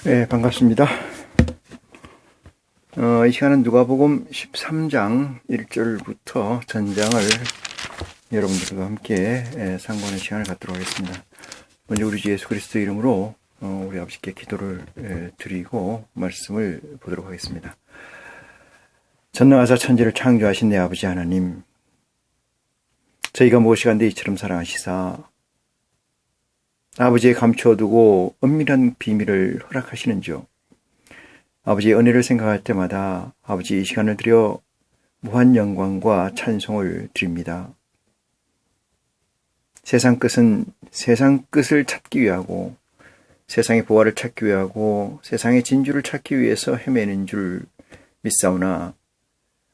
네, 반갑습니다. 이 시간은 누가복음 13장 1절부터 전장을 여러분들과 함께 상고하는 시간을 갖도록 하겠습니다. 먼저 우리 주 예수 그리스도 이름으로 우리 아버지께 기도를 드리고 말씀을 보도록 하겠습니다. 전능하사 천지를 창조하신 내 아버지 하나님, 저희가 무엇이간데 이처럼 사랑하시사 아버지의 감추어두고 은밀한 비밀을 허락하시는지요. 아버지의 은혜를 생각할 때마다 아버지 이 시간을 드려 무한 영광과 찬송을 드립니다. 세상 끝은 세상 끝을 찾기 위하고 세상의 보화를 찾기 위하고 세상의 진주를 찾기 위해서 헤매는 줄 믿사오나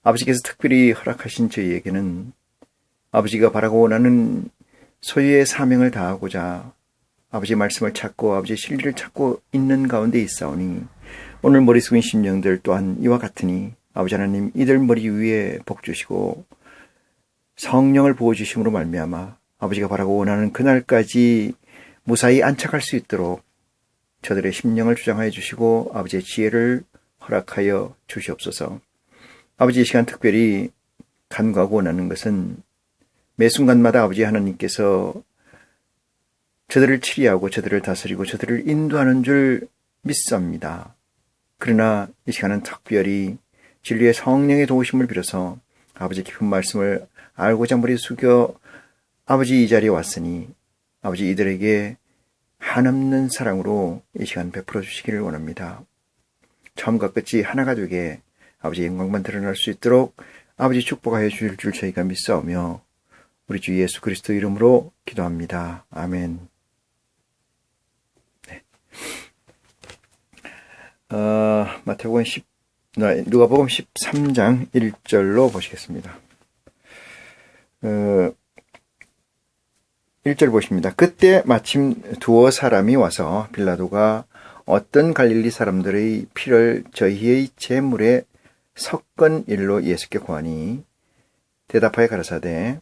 아버지께서 특별히 허락하신 저희에게는 아버지가 바라고 원하는 소유의 사명을 다하고자 아버지 말씀을 찾고 아버지 진리를 찾고 있는 가운데 있사오니 오늘 머리 숙인 심령들 또한 이와 같으니 아버지 하나님 이들 머리 위에 복 주시고 성령을 부어주심으로 말미암아 아버지가 바라고 원하는 그날까지 무사히 안착할 수 있도록 저들의 심령을 주장하여 주시고 아버지의 지혜를 허락하여 주시옵소서. 아버지 이 시간 특별히 간구하고 원하는 것은 매 순간마다 아버지 하나님께서 저들을 치리하고 저들을 다스리고 저들을 인도하는 줄 믿습니다. 그러나 이 시간은 특별히 진리의 성령의 도우심을 빌어서 아버지 깊은 말씀을 알고자 머리 숙여 아버지 이 자리에 왔으니 아버지 이들에게 한없는 사랑으로 이 시간 베풀어 주시기를 원합니다. 처음과 끝이 하나가 되게 아버지 영광만 드러날 수 있도록 아버지 축복하여 주실 줄 저희가 믿사오며 우리 주 예수 그리스도 이름으로 기도합니다. 아멘. 네. 누가복음 13장 1절로 보시겠습니다. 1절 보십니다. 그때 마침 두어 사람이 와서 빌라도가 어떤 갈릴리 사람들의 피를 저희의 제물에 섞은 일로 예수께 고하니 대답하여 가라사대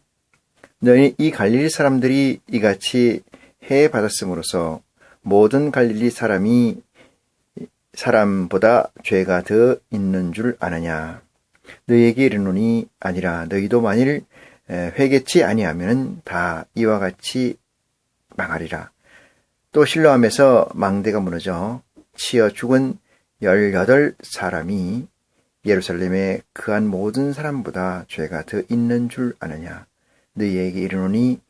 너희 이 갈릴리 사람들이 이같이 해 받았음으로써 모든 갈릴리 사람보다 죄가 더 있는 줄 아느냐. 너희에게 이르노니 아니라 너희도 만일 회개치 아니하면 다 이와 같이 망하리라. 또 실로암에서 망대가 무너져 치여 죽은 18사람이 예루살렘에 그한 모든 사람보다 죄가 더 있는 줄 아느냐. 너희에게 이르노니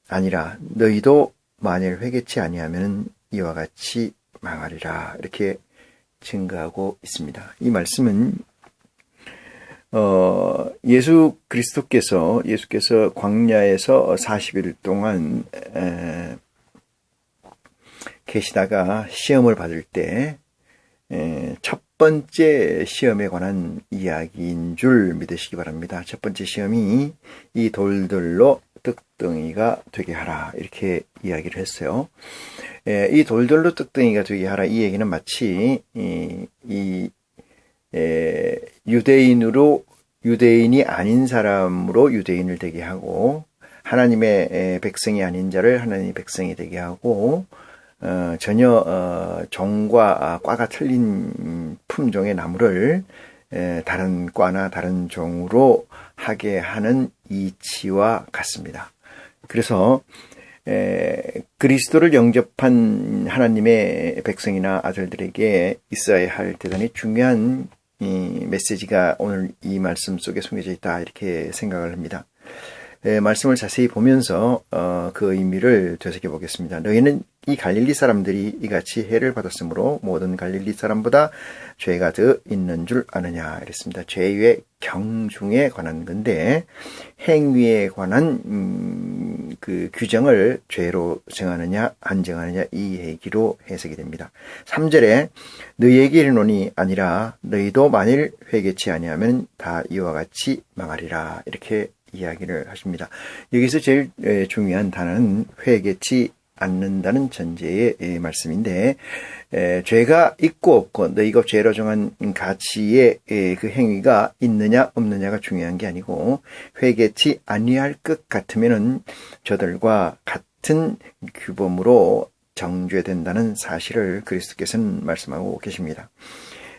아니라 너희도 만일 회개치 아니하면 이와 같이 망하리라. 이렇게 증거하고 있습니다. 이 말씀은 예수 그리스도께서 광야에서 40일 동안 계시다가 시험을 받을 때 첫 번째 시험에 관한 이야기인 줄 믿으시기 바랍니다. 첫 번째 시험이 이 돌들로 떡덩이가 되게 하라 이렇게 이야기를 했어요. 이 돌들로 떡덩이가 되게 하라 이 얘기는 마치 유대인이 아닌 사람으로 유대인을 되게 하고 하나님의 백성이 아닌 자를 하나님의 백성이 되게 하고 전혀 종과 과가 틀린 품종의 나무를 다른 과나 다른 종으로 하게 하는 이치와 같습니다. 그래서 그리스도를 영접한 하나님의 백성이나 아들들에게 있어야 할 대단히 중요한 이 메시지가 오늘 이 말씀 속에 숨겨져 있다 이렇게 생각을 합니다. 말씀을 자세히 보면서 그 의미를 되새겨 보겠습니다. 너희는 이 갈릴리 사람들이 이같이 해를 받았으므로 모든 갈릴리 사람보다 죄가 더 있는 줄 아느냐 이랬습니다. 죄의 경중에 관한 건데 행위에 관한 그 규정을 죄로 정하느냐 안 정하느냐 이 얘기로 해석이 됩니다. 3절에 너희에게 이르노니 아니라 너희도 만일 회개치 아니하면 다 이와 같이 망하리라 이렇게 이야기를 하십니다. 여기서 제일 중요한 단어는 회개치 않는다는 전제의 말씀인데 죄가 있고 없고 너희가 죄로 정한 가치의 그 행위가 있느냐 없느냐가 중요한 게 아니고 회개치 아니할 것 같으면은 저들과 같은 규범으로 정죄된다는 사실을 그리스도께서는 말씀하고 계십니다.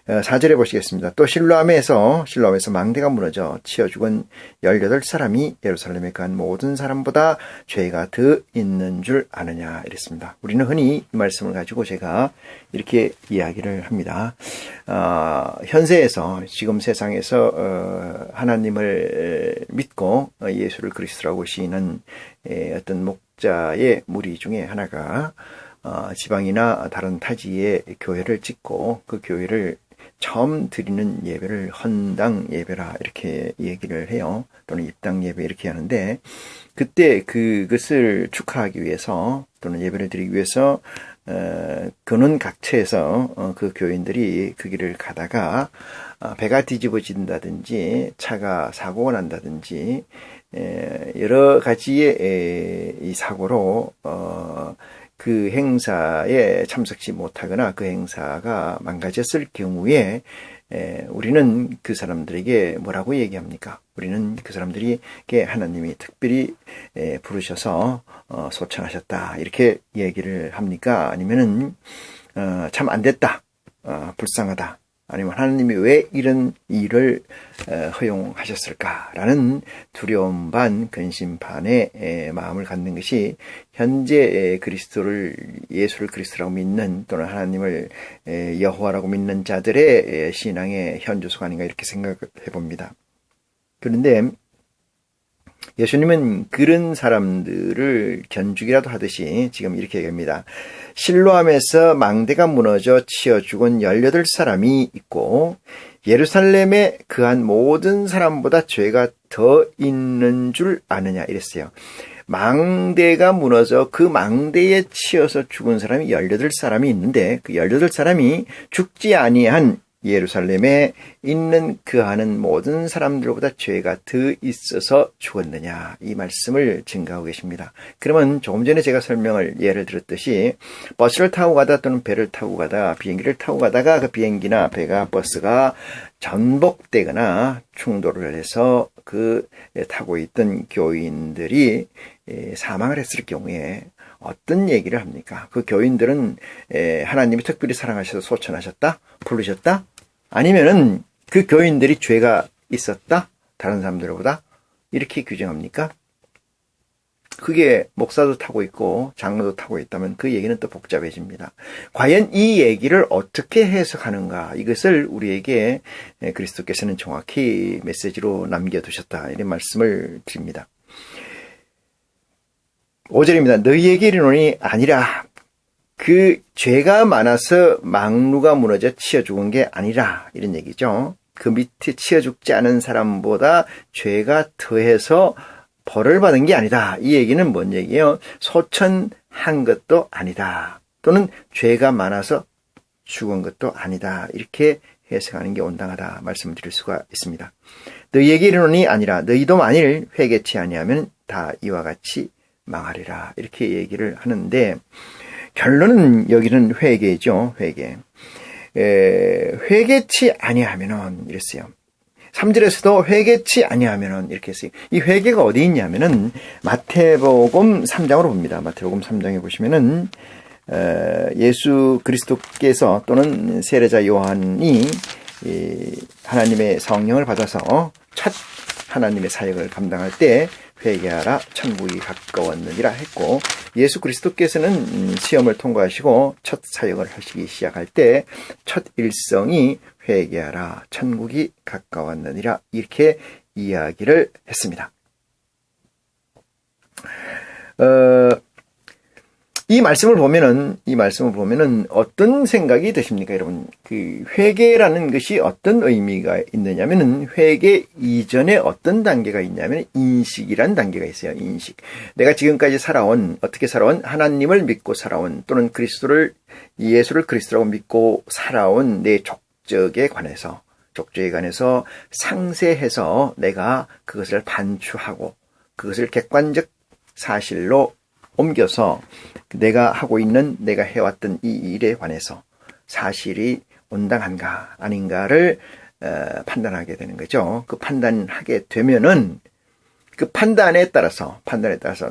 4절에 보시겠습니다. 또 실로암에서 망대가 무너져 치어 죽은 18사람이 예루살렘에 간 모든 사람보다 죄가 더 있는 줄 아느냐 이랬습니다. 우리는 흔히 이 말씀을 가지고 제가 이렇게 이야기를 합니다. 현세에서 지금 세상에서 하나님을 믿고 예수를 그리스도라고 시인한 어떤 목자의 무리 중에 하나가 지방이나 다른 타지에 교회를 짓고 그 교회를 처음 드리는 예배를 헌당 예배라 이렇게 얘기를 해요. 또는 입당 예배 이렇게 하는데 그때 그것을 축하하기 위해서 또는 예배를 드리기 위해서 근원 각처에서 그 교인들이 그 길을 가다가 배가 뒤집어진다든지 차가 사고가 난다든지 여러 가지의 이 사고로 그 행사에 참석치 못하거나 그 행사가 망가졌을 경우에 우리는 그 사람들에게 뭐라고 얘기합니까? 우리는 그 사람들에게 하나님이 특별히 부르셔서 소천하셨다 이렇게 얘기를 합니까? 아니면은 참 안 됐다, 불쌍하다, 아니면 하나님이 왜 이런 일을 허용하셨을까라는 두려움 반 근심 반의 마음을 갖는 것이 현재 예수를 그리스도라고 믿는 또는 하나님을 여호와라고 믿는 자들의 신앙의 현주소가 아닌가 이렇게 생각해 봅니다. 그런데 예수님은 그런 사람들을 견주기라도 하듯이 지금 이렇게 얘기합니다. 실로암에서 망대가 무너져 치어 죽은 18사람이 있고 예루살렘에 그한 모든 사람보다 죄가 더 있는 줄 아느냐 이랬어요. 망대가 무너져 그 망대에 치여서 죽은 사람이 18사람이 있는데 그 18사람이 죽지 아니한 예루살렘에 있는 그하는 모든 사람들보다 죄가 더 있어서 죽었느냐 이 말씀을 증가하고 계십니다. 그러면 조금 전에 제가 예를 들었듯이 버스를 타고 가다 또는 배를 타고 가다 비행기를 타고 가다가 그 비행기나 배가 버스가 전복되거나 충돌을 해서 그 타고 있던 교인들이 사망을 했을 경우에 어떤 얘기를 합니까? 그 교인들은 하나님이 특별히 사랑하셔서 소천하셨다? 부르셨다? 아니면은 그 교인들이 죄가 있었다? 다른 사람들보다? 이렇게 규정합니까? 그게 목사도 타고 있고 장로도 타고 있다면 그 얘기는 또 복잡해집니다. 과연 이 얘기를 어떻게 해석하는가? 이것을 우리에게 그리스도께서는 정확히 메시지로 남겨두셨다. 이런 말씀을 드립니다. 5절입니다. 너희에게 이르노니 아니라 그 죄가 많아서 망루가 무너져 치여 죽은 게 아니라 이런 얘기죠. 그 밑에 치여 죽지 않은 사람보다 죄가 더해서 벌을 받은 게 아니다. 이 얘기는 뭔 얘기예요? 소천한 것도 아니다. 또는 죄가 많아서 죽은 것도 아니다. 이렇게 해석하는 게 온당하다 말씀드릴 수가 있습니다. 너희에게 이르노니 아니라 너희도 만일 회개치 아니하면 다 이와 같이 망하리라. 이렇게 얘기를 하는데 결론은 여기는 회개죠. 회개치 아니하면은 이랬어요. 3절에서도 회개치 아니하면은 이렇게 했어요. 이 회개가 어디 있냐면은 마태복음 3장으로 봅니다. 마태복음 3장에 보시면은 예수 그리스도께서 또는 세례자 요한이 하나님의 성령을 받아서 첫 하나님의 사역을 감당할 때 회개하라 천국이 가까웠느니라 했고 예수 그리스도께서는 시험을 통과하시고 첫 사역을 하시기 시작할 때 첫 일성이 회개하라 천국이 가까웠느니라 이렇게 이야기를 했습니다. 이 말씀을 보면은 어떤 생각이 드십니까, 여러분? 그 회개라는 것이 어떤 의미가 있느냐면은 회개 이전에 어떤 단계가 있냐면 인식이란 단계가 있어요. 인식. 내가 지금까지 어떻게 살아온 하나님을 믿고 살아온 또는 예수를 그리스도라고 믿고 살아온 내 족적에 관해서 상세해서 내가 그것을 반추하고 그것을 객관적 사실로 옮겨서 내가 해왔던 이 일에 관해서 사실이 온당한가 아닌가를 판단하게 되는 거죠. 그 판단하게 되면은 그 판단에 따라서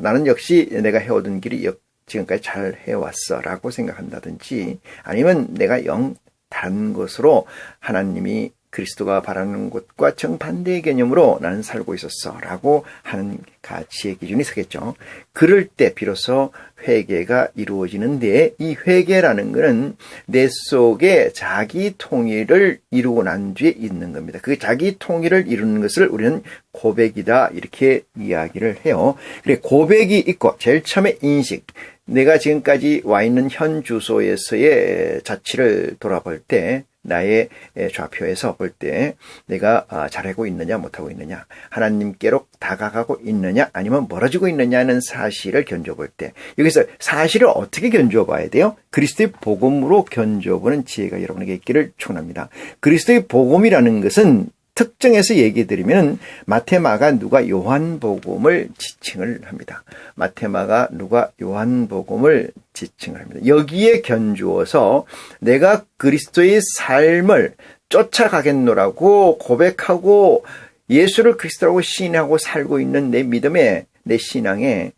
나는 역시 내가 해오던 길이 지금까지 잘 해왔어 라고 생각한다든지, 아니면 내가 영 다른 것으로 하나님이 그리스도가 바라는 것과 정반대의 개념으로 나는 살고 있었어 라고 하는 가치의 기준이 서겠죠. 그럴 때 비로소 회개가 이루어지는데, 이 회개라는 것은 내 속에 자기 통일을 이루고 난 뒤에 있는 겁니다. 그 자기 통일을 이루는 것을 우리는 고백이다 이렇게 이야기를 해요. 그래, 고백이 있고 제일 처음에 인식, 내가 지금까지 와 있는 현 주소에서의 자취를 돌아볼 때, 나의 좌표에서 볼 때 내가 잘하고 있느냐 못하고 있느냐, 하나님께로 다가가고 있느냐 아니면 멀어지고 있느냐는 사실을 견뎌볼 때, 여기서 사실을 어떻게 견뎌봐야 돼요? 그리스도의 복음으로 견뎌보는 지혜가 여러분에게 있기를 축원합니다. 그리스도의 복음이라는 것은 특정해서 얘기해 드리면 마태, 마가, 누가, 요한복음을 지칭을 합니다. 마태, 마가, 누가, 요한복음을 지칭을 합니다. 여기에 견주어서 내가 그리스도의 삶을 쫓아가겠노라고 고백하고 예수를 그리스도라고 시인하고 살고 있는 내 믿음에, 내 신앙에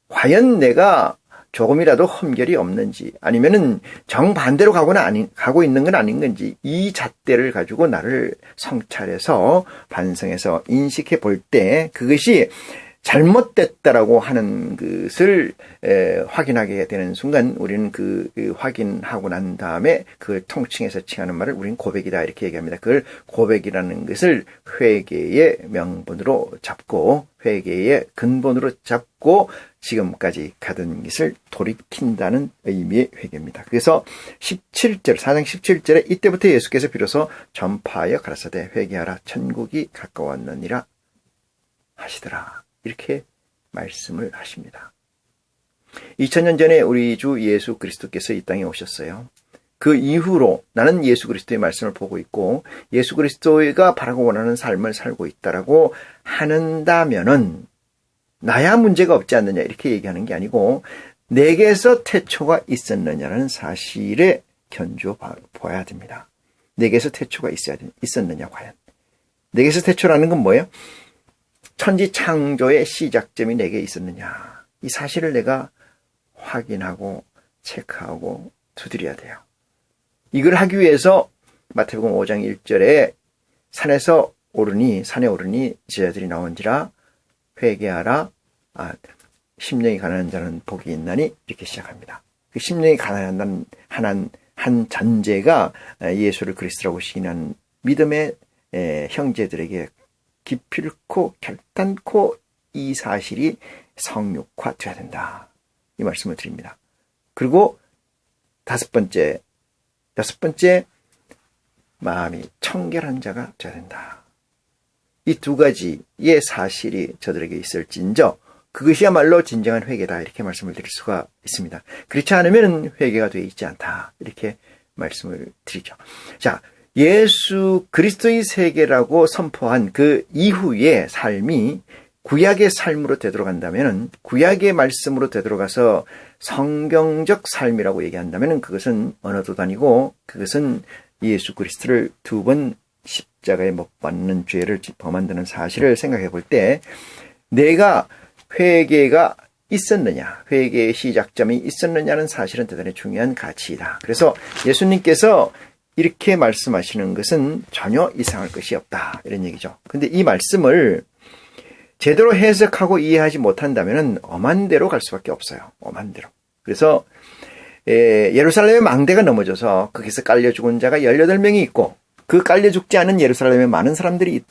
과연 내가 조금이라도 흠결이 없는지, 아니면은 정반대로 가고 있는 건 아닌 건지, 이 잣대를 가지고 나를 성찰해서 반성해서 인식해 볼 때 그것이 잘못됐다라고 하는 것을 확인하게 되는 순간, 우리는 그 확인하고 난 다음에 그걸 통칭해서 칭하는 말을 우리는 고백이다 이렇게 얘기합니다. 그걸 고백이라는 것을 회개의 명분으로 잡고, 회개의 근본으로 잡고 지금까지 가던 것을 돌이킨다는 의미의 회개입니다. 그래서 17절, 4장 17절에 이때부터 예수께서 비로소 전파하여 가라사대 회개하라 천국이 가까웠느니라 하시더라, 이렇게 말씀을 하십니다. 2000년 전에 우리 주 예수 그리스도께서 이 땅에 오셨어요. 그 이후로 나는 예수 그리스도의 말씀을 보고 있고 예수 그리스도가 바라고 원하는 삶을 살고 있다라고 한다면은 나야 문제가 없지 않느냐 이렇게 얘기하는 게 아니고, 내게서 태초가 있었느냐라는 사실에 견주어 봐야 됩니다. 내게서 태초가 있었느냐, 과연. 내게서 태초라는 건 뭐예요? 천지 창조의 시작점이 내게 있었느냐, 이 사실을 내가 확인하고 체크하고 두드려야 돼요. 이걸 하기 위해서 마태복음 5장 1절에 산에 오르니 제자들이 나온지라 회개하라, 심령이 가난한 자는 복이 있나니, 이렇게 시작합니다. 그 심령이 가난한 한 전제가 예수를 그리스도라고 시인한 믿음의 형제들에게 기필코 결단코 이 사실이 성육화되어야 된다, 이 말씀을 드립니다. 그리고 여섯 번째, 마음이 청결한 자가 되어야 된다. 이 두 가지의 사실이 저들에게 있을진저 그것이야말로 진정한 회개다, 이렇게 말씀을 드릴 수가 있습니다. 그렇지 않으면 회개가 되어 있지 않다, 이렇게 말씀을 드리죠. 자, 예수 그리스도의 세계라고 선포한 그 이후의 삶이 구약의 삶으로 되돌아간다면, 구약의 말씀으로 되돌아가서 성경적 삶이라고 얘기한다면 그것은 언어도 아니고 그것은 예수 그리스도를 두 번 십자가에 못 박는 죄를 범한다는 사실을 생각해 볼 때, 내가 회개가 있었느냐, 회개의 시작점이 있었느냐는 사실은 대단히 중요한 가치이다. 그래서 예수님께서 이렇게 말씀하시는 것은 전혀 이상할 것이 없다, 이런 얘기죠. 근데 이 말씀을 제대로 해석하고 이해하지 못한다면 엄한 데로 갈 수밖에 없어요. 엄한 데로. 그래서 예루살렘의 망대가 넘어져서 거기서 깔려 죽은 자가 18명이 있고, 그 깔려 죽지 않은 예루살렘에 많은 사람들이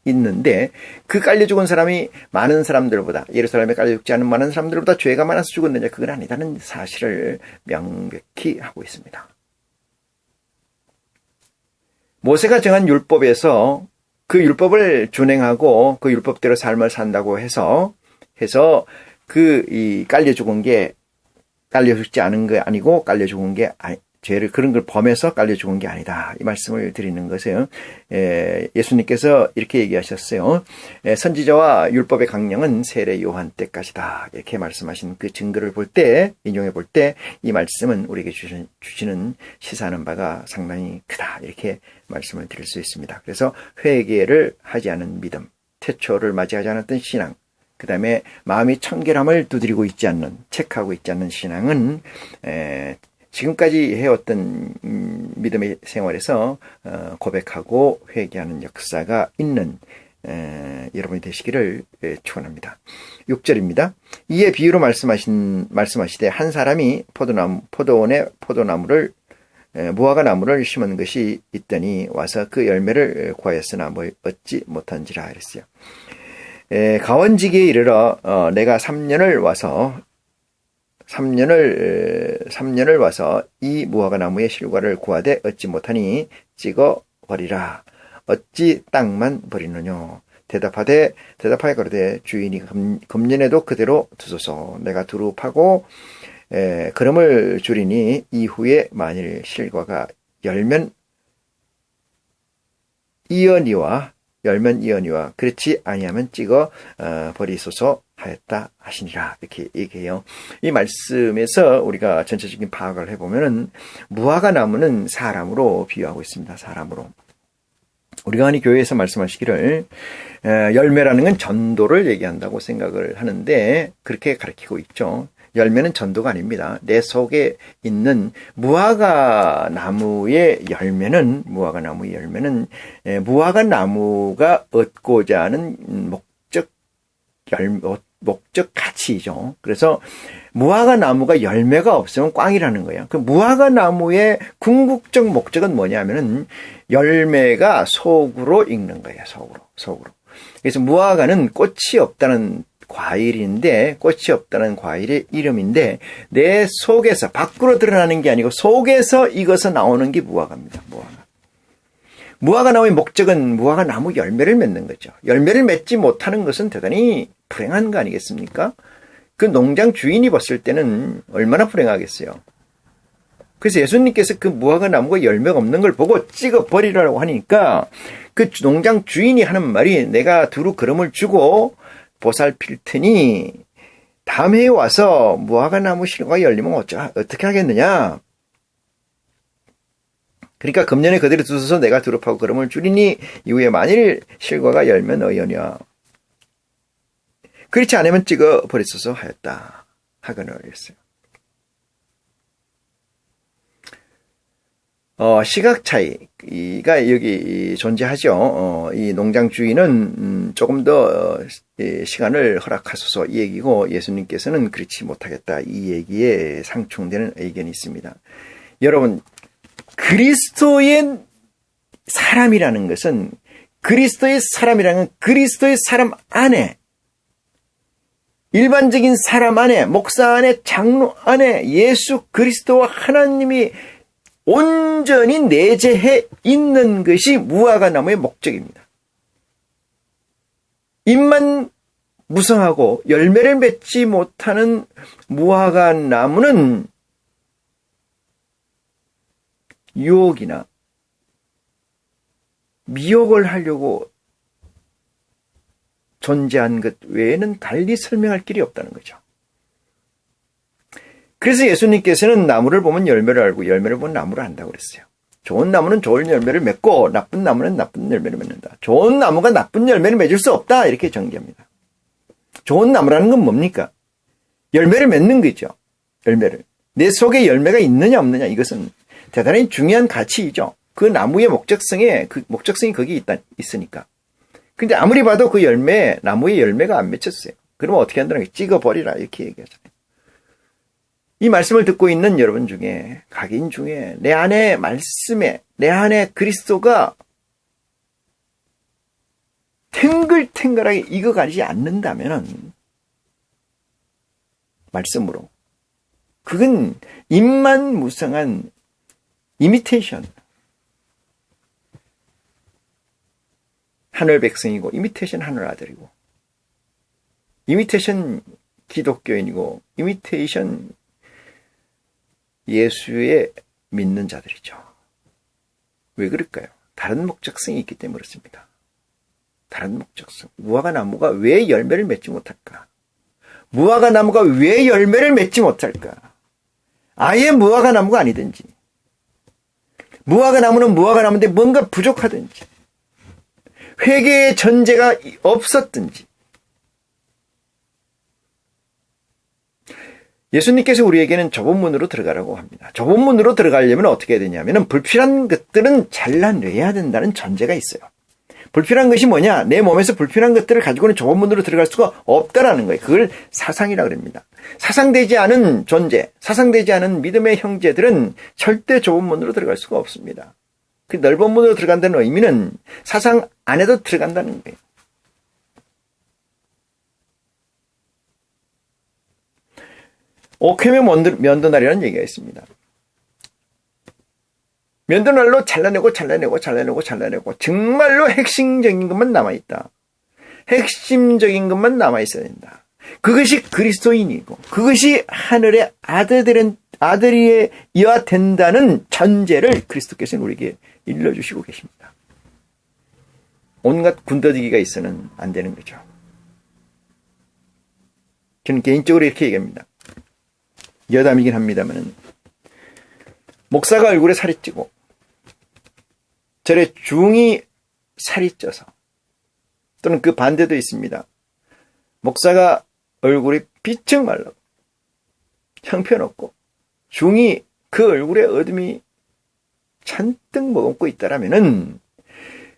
있는데, 그 깔려 죽은 사람이 많은 사람들보다, 예루살렘에 깔려 죽지 않은 많은 사람들보다 죄가 많아서 죽었느냐, 그건 아니다는 사실을 명백히 하고 있습니다. 모세가 정한 율법에서 그 율법을 준행하고 그 율법대로 삶을 산다고 해서 이 깔려 죽지 않은 게 아니고, 깔려 죽은 게 죄를 그런 걸 범해서 깔려 죽은 게 아니다, 이 말씀을 드리는 것이에요. 예수님께서 이렇게 얘기하셨어요. 선지자와 율법의 강령은 세례 요한 때까지다, 이렇게 말씀하신 그 증거를 인용해 볼 때 이 말씀은 우리에게 주시는 시사하는 바가 상당히 크다, 이렇게 말씀을 드릴 수 있습니다. 그래서 회개를 하지 않은 믿음, 태초를 맞이하지 않았던 신앙, 그 다음에 마음이 청결함을 두드리고 있지 않는, 체크하고 있지 않는 신앙은 지금까지 해왔던 믿음의 생활에서 고백하고 회개하는 역사가 있는 여러분이 되시기를 축원합니다. 6절입니다. 이에 비유로 말씀하시되 한 사람이 포도원에 포도나무를 무화과 나무를 심은 것이 있더니 와서 그 열매를 구하였으나 얻지 못한지라 이랬어요. 가원지기에 이르러 내가 3년을 와서 이 무화과 나무의 실과를 구하되 얻지 못하니 찍어 버리라. 어찌 땅만 버리느뇨. 대답하여 그러되 주인이 금년에도 그대로 두소서. 내가 두루 파고 그름을 줄이니 이후에 만일 실과가 열면 이언이와 그렇지 아니하면 찍어 버리소서 하였다 하시니라. 이렇게 얘기해요. 이 말씀에서 우리가 전체적인 파악을 해보면은 무화과 나무는 사람으로 비유하고 있습니다. 사람으로. 우리가 흔히 교회에서 말씀하시기를 열매라는 건 전도를 얘기한다고 생각을 하는데 그렇게 가르치고 있죠. 열매는 전도가 아닙니다. 내 속에 있는 무화과 나무의 열매는 무화과 나무가 얻고자 하는 목적 가치이죠. 그래서 무화과 나무가 열매가 없으면 꽝이라는 거예요. 그 무화과 나무의 궁극적 목적은 뭐냐면은 열매가 속으로 익는 거예요. 속으로. 그래서 무화과는 꽃이 없다는 과일인데, 꽃이 없다는 과일의 이름인데, 내 속에서, 밖으로 드러나는 게 아니고, 속에서 익어서 나오는 게 무화과입니다. 무화과 나무의 목적은 무화과 나무 열매를 맺는 거죠. 열매를 맺지 못하는 것은 대단히 불행한 거 아니겠습니까? 그 농장 주인이 봤을 때는 얼마나 불행하겠어요. 그래서 예수님께서 그 무화과 나무가 열매가 없는 걸 보고 찍어 버리라고 하니까, 그 농장 주인이 하는 말이 내가 두루 그름을 주고, 보살필 테니 다음 해에 와서 무화과 나무 실과가 열리면 어떻게 하겠느냐. 그러니까 금년에 그대로 두소서 내가 두릅하고 그름을 줄이니 이후에 만일 실과가 열면 어여냐. 그렇지 않으면 찍어 버리소서 하였다. 하거늘 했어요. 시각 차이가 여기 존재하죠. 이 농장 주인은 조금 더 시간을 허락하소서 이 얘기고 예수님께서는 그렇지 못하겠다 이 얘기에 상충되는 의견이 있습니다. 여러분, 그리스도의 사람이라는 것은 그리스도의 사람 안에 일반적인 사람 안에 목사 안에 장로 안에 예수 그리스도와 하나님이 온전히 내재해 있는 것이 무화과 나무의 목적입니다. 잎만 무성하고 열매를 맺지 못하는 무화과 나무는 유혹이나 미혹을 하려고 존재한 것 외에는 달리 설명할 길이 없다는 거죠. 그래서 예수님께서는 나무를 보면 열매를 알고 열매를 보면 나무를 안다고 그랬어요. 좋은 나무는 좋은 열매를 맺고 나쁜 나무는 나쁜 열매를 맺는다. 좋은 나무가 나쁜 열매를 맺을 수 없다. 이렇게 정의합니다. 좋은 나무라는 건 뭡니까? 열매를 맺는 거죠. 열매를. 내 속에 열매가 있느냐 없느냐 이것은 대단히 중요한 가치이죠. 그 나무의 목적성이 거기 있으니까. 근데 아무리 봐도 그 나무의 열매가 안 맺혔어요. 그러면 어떻게 한다는 거예요? 찍어버리라 이렇게 얘기하잖아요. 이 말씀을 듣고 있는 여러분 중에, 각인 중에, 내 안에 말씀에, 내 안에 그리스도가 탱글탱글하게 익어가지 않는다면, 말씀으로. 그건 입만 무성한 이미테이션. 하늘 백성이고, 이미테이션 하늘 아들이고, 이미테이션 기독교인이고, 이미테이션 예수에 믿는 자들이죠. 왜 그럴까요? 다른 목적성이 있기 때문에 그렇습니다. 다른 목적성. 무화과 나무가 왜 열매를 맺지 못할까? 무화과 나무가 왜 열매를 맺지 못할까? 아예 무화과 나무가 아니든지, 무화과 나무는 무화과 나무인데 뭔가 부족하든지, 회개의 전제가 없었든지, 예수님께서 우리에게는 좁은 문으로 들어가라고 합니다. 좁은 문으로 들어가려면 어떻게 해야 되냐면 불필요한 것들은 잘라내야 된다는 전제가 있어요. 불필요한 것이 뭐냐? 내 몸에서 불필요한 것들을 가지고는 좁은 문으로 들어갈 수가 없다라는 거예요. 그걸 사상이라고 합니다. 사상되지 않은 존재, 사상되지 않은 믿음의 형제들은 절대 좁은 문으로 들어갈 수가 없습니다. 그 넓은 문으로 들어간다는 의미는 사상 안에도 들어간다는 거예요. 옥회면 면도날이라는 얘기가 있습니다. 면도날로 잘라내고 정말로 핵심적인 것만 남아있다. 핵심적인 것만 남아있어야 된다. 그것이 그리스도인이고 그것이 하늘의 아들이어야 된다는 전제를 그리스도께서는 우리에게 일러주시고 계십니다. 온갖 군더더기가 있어는 안 되는 거죠. 저는 개인적으로 이렇게 얘기합니다. 여담이긴 합니다만 목사가 얼굴에 살이 찌고 절에 중이 살이 쪄서 또는 그 반대도 있습니다. 목사가 얼굴이 비쩍 말라고 형편없고 중이 그 얼굴에 어둠이 잔뜩 머금고 있다라면은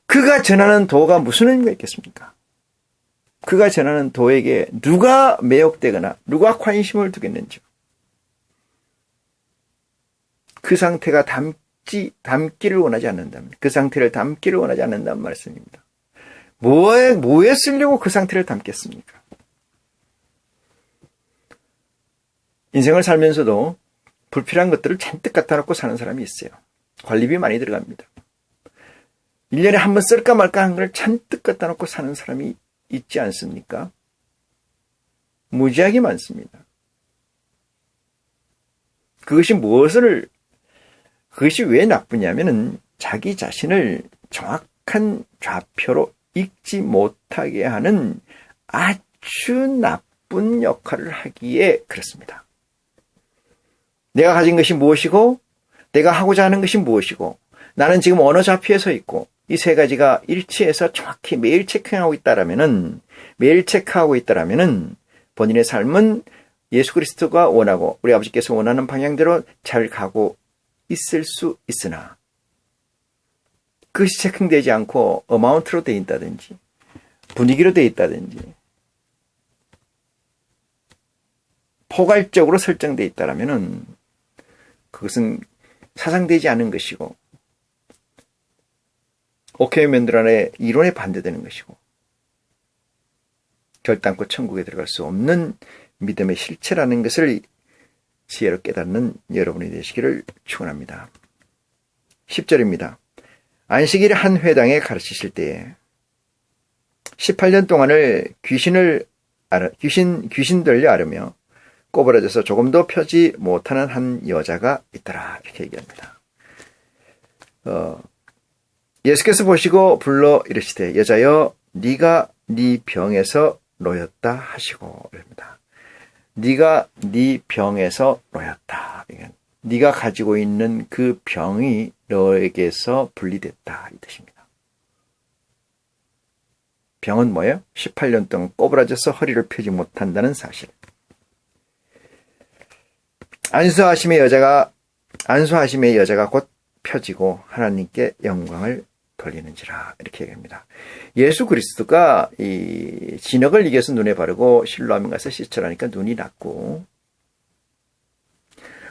그가 전하는 도가 무슨 의미가 있겠습니까? 그가 전하는 도에게 누가 매혹되거나 누가 관심을 두겠는지요. 그 상태가 담기를 원하지 않는다면, 그 상태를 담기를 원하지 않는다는 말씀입니다. 뭐에 쓰려고 그 상태를 담겠습니까? 인생을 살면서도 불필요한 것들을 잔뜩 갖다 놓고 사는 사람이 있어요. 관리비 많이 들어갑니다. 1년에 한 번 쓸까 말까 한 걸 잔뜩 갖다 놓고 사는 사람이 있지 않습니까? 무지하게 많습니다. 그것이 왜 나쁘냐면은 자기 자신을 정확한 좌표로 읽지 못하게 하는 아주 나쁜 역할을 하기에 그렇습니다. 내가 가진 것이 무엇이고, 내가 하고자 하는 것이 무엇이고, 나는 지금 어느 좌표에 서 있고, 이 세 가지가 일치해서 정확히 매일 체크하고 있다라면은, 본인의 삶은 예수 그리스도가 원하고, 우리 아버지께서 원하는 방향대로 잘 가고 있을 수 있으나, 그것이 체크되지 않고 어마운트로 되어 있다든지, 분위기로 되어 있다든지, 포괄적으로 설정되어 있다라면은, 그것은 사상되지 않은 것이고, 오케이 맨드란의 이론에 반대되는 것이고, 결단코 천국에 들어갈 수 없는 믿음의 실체라는 것을 지혜로 깨닫는 여러분이 되시기를 축원합니다. 10절입니다. 안식일에 한 회당에 가르치실 때에 18년 동안을 귀신 들려 앓으며 꼬부라져서 조금도 펴지 못하는 한 여자가 있더라. 이렇게 얘기합니다. 예수께서 보시고 불러 이르시되 여자여 네가 네 병에서 놓였다 하시고 그럽니다. 네가 네 병에서 놓였다. 네가 가지고 있는 그 병이 너에게서 분리됐다 이 뜻입니다. 병은 뭐예요? 18년 동안 꼬부라져서 허리를 펴지 못한다는 사실. 안수하심의 여자가 곧 펴지고 하나님께 영광을 돌리는지라 이렇게 얘기합니다. 예수 그리스도가 이 진흙을 이겨서 눈에 바르고 실로암에 가서 씻으라니까 눈이 났고,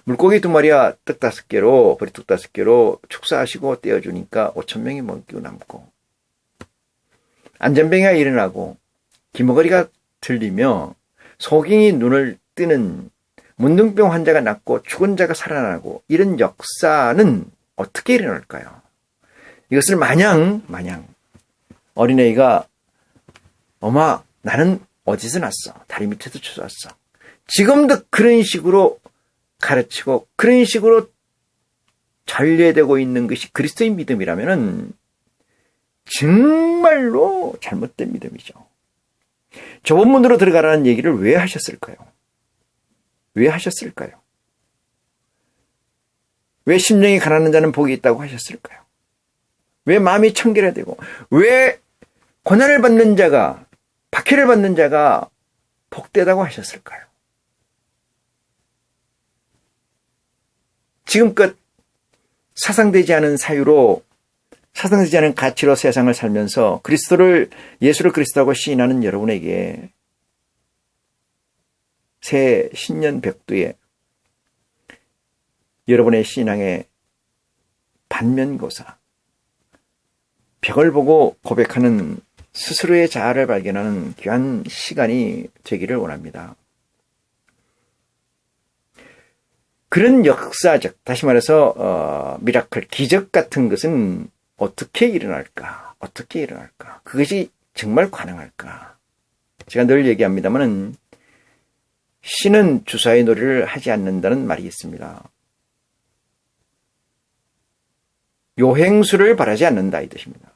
물고기 2마리와 떡 5개로 보리떡 5개로 축사하시고 떼어주니까 5,000명이 먹고 남고, 안전병이가 일어나고 기머거리가 들리며 소경이 눈을 뜨는 문둥병 환자가 낫고 죽은 자가 살아나고, 이런 역사는 어떻게 일어날까요? 이것을 마냥 어린아이가 엄마 나는 어디서 났어? 다리 밑에서 주웠어. 지금도 그런 식으로 가르치고 그런 식으로 전례되고 있는 것이 그리스도의 믿음이라면은 정말로 잘못된 믿음이죠. 좁은 문으로 들어가라는 얘기를 왜 하셨을까요? 왜 심령이 가난한 자는 복이 있다고 하셨을까요? 왜 마음이 청결해되고, 왜 고난을 받는 자가, 박해를 받는 자가 복되다고 하셨을까요? 지금껏 사상되지 않은 사유로, 사상되지 않은 가치로 세상을 살면서 예수를 그리스도라고 시인하는 여러분에게 새 신년 백두에 여러분의 신앙의 반면교사, 벽을 보고 고백하는 스스로의 자아를 발견하는 귀한 시간이 되기를 원합니다. 그런 역사적, 다시 말해서 미라클, 기적 같은 것은 어떻게 일어날까? 그것이 정말 가능할까? 제가 늘 얘기합니다마는 신은 주사위 놀이를 하지 않는다는 말이 있습니다. 요행수를 바라지 않는다 이 뜻입니다.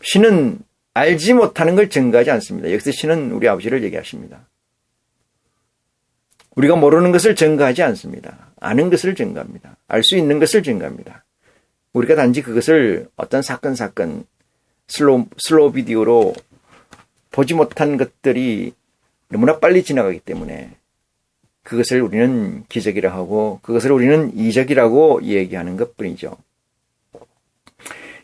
신은 알지 못하는 걸 증거하지 않습니다. 여기서 신은 우리 아버지를 얘기하십니다. 우리가 모르는 것을 증거하지 않습니다. 아는 것을 증거합니다. 알 수 있는 것을 증거합니다. 우리가 단지 그것을 어떤 사건 슬로우 비디오로 보지 못한 것들이 너무나 빨리 지나가기 때문에 그것을 우리는 기적이라 하고 그것을 우리는 이적이라고 얘기하는 것뿐이죠.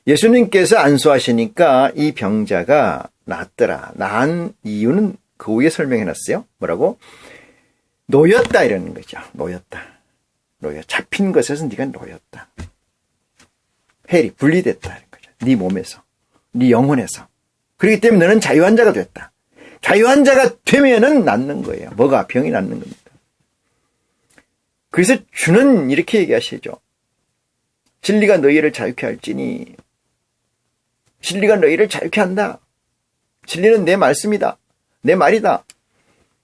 예수님께서 안수하시니까 이 병자가 낫더라. 나은 이유는 그 후에 설명해놨어요. 뭐라고? 놓였다 이러는 거죠. 놓였다. 잡힌 것에서 네가 놓였다. 헬이 분리됐다 이런 거죠. 네 몸에서, 네 영혼에서. 그렇기 때문에 너는 자유한 자가 됐다. 자유한 자가 되면은 낫는 거예요. 뭐가? 병이 낫는 겁니다. 그래서 주는 이렇게 얘기하시죠. 진리가 너희를 자유케 할지니, 진리가 너희를 자유케 한다. 진리는 내 말씀이다. 내 말이다.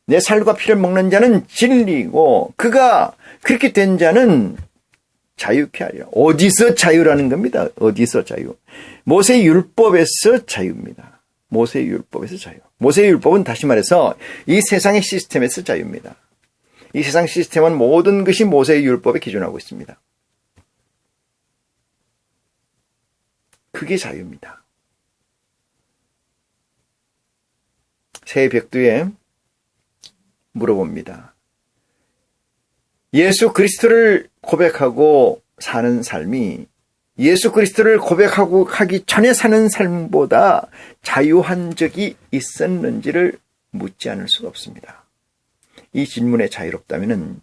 내 살과 피를 먹는 자는 진리고 그가 그렇게 된 자는 자유케 하리라. 어디서 자유라는 겁니다. 어디서 자유? 모세의 율법에서 자유입니다. 모세의 율법에서 자유. 모세의 율법은 다시 말해서 이 세상의 시스템에서 자유입니다. 이 세상 시스템은 모든 것이 모세의 율법에 기준하고 있습니다. 그게 자유입니다. 새 벽두에 물어봅니다. 예수 그리스도를 고백하고 사는 삶이 예수 그리스도를 고백하고 하기 전에 사는 삶보다 자유한 적이 있었는지를 묻지 않을 수가 없습니다. 이 질문에 자유롭다면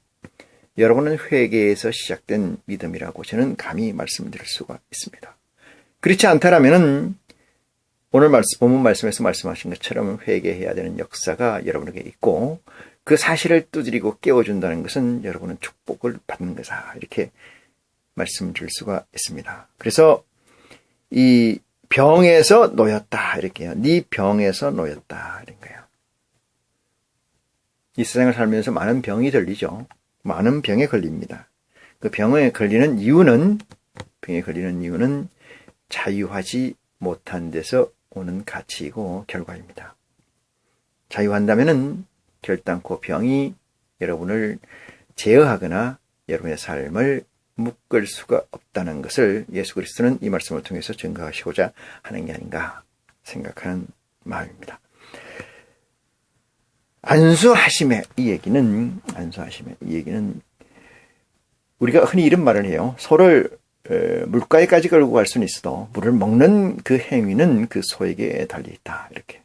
여러분은 회개에서 시작된 믿음이라고 저는 감히 말씀드릴 수가 있습니다. 그렇지 않다면 오늘 본문 말씀에서 말씀하신 것처럼 회개해야 되는 역사가 여러분에게 있고 그 사실을 두드리고 깨워준다는 것은 여러분은 축복을 받는 거다. 이렇게 말씀드릴 수가 있습니다. 그래서 이 병에서 놓였다. 이렇게요. 네 병에서 놓였다. 이런 거예요. 이 세상을 살면서 많은 병이 들리죠. 많은 병에 걸립니다. 그 병에 걸리는 이유는 자유하지 못한 데서 오는 가치이고 결과입니다. 자유한다면은 결단코 병이 여러분을 제어하거나 여러분의 삶을 묶을 수가 없다는 것을 예수 그리스도는 이 말씀을 통해서 증거하시고자 하는 게 아닌가 생각하는 마음입니다. 안수하심의 이 얘기는 우리가 흔히 이런 말을 해요. 소를 물가에까지 끌고 갈 수는 있어도 물을 먹는 그 행위는 그 소에게 달려있다. 이렇게.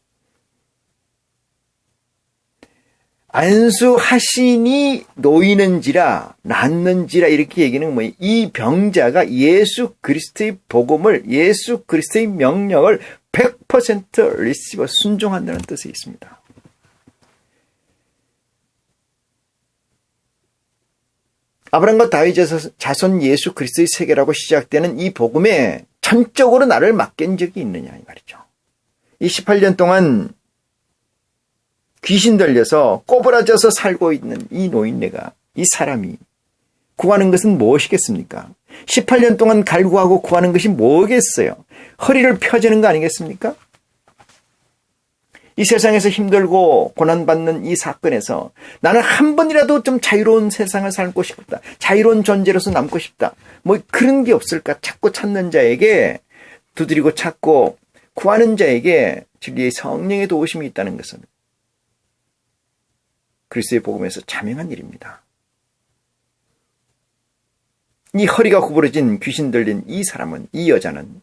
안수하시니 놓이는지라 낫는지라 이렇게 얘기는 뭐예요? 이 병자가 예수 그리스도의 복음을 예수 그리스도의 명령을 100% 리시버 순종한다는 뜻이 있습니다. 아브라함과 다윗의 자손 예수 그리스도의 세계라고 시작되는 이 복음에 전적으로 나를 맡긴 적이 있느냐 이 말이죠. 이 18년 동안 귀신 들려서 꼬부라져서 살고 있는 이 노인네가 이 사람이 구하는 것은 무엇이겠습니까? 18년 동안 갈구하고 구하는 것이 뭐겠어요? 허리를 펴지는 거 아니겠습니까? 이 세상에서 힘들고 고난받는 이 사건에서 나는 한 번이라도 좀 자유로운 세상을 살고 싶다. 자유로운 존재로서 남고 싶다. 뭐 그런 게 없을까? 찾고 찾는 자에게 두드리고 찾고 구하는 자에게 진리의 성령의 도우심이 있다는 것은 그리스도의 복음에서 자명한 일입니다. 이 허리가 구부러진 귀신 들린 이 사람은, 이 여자는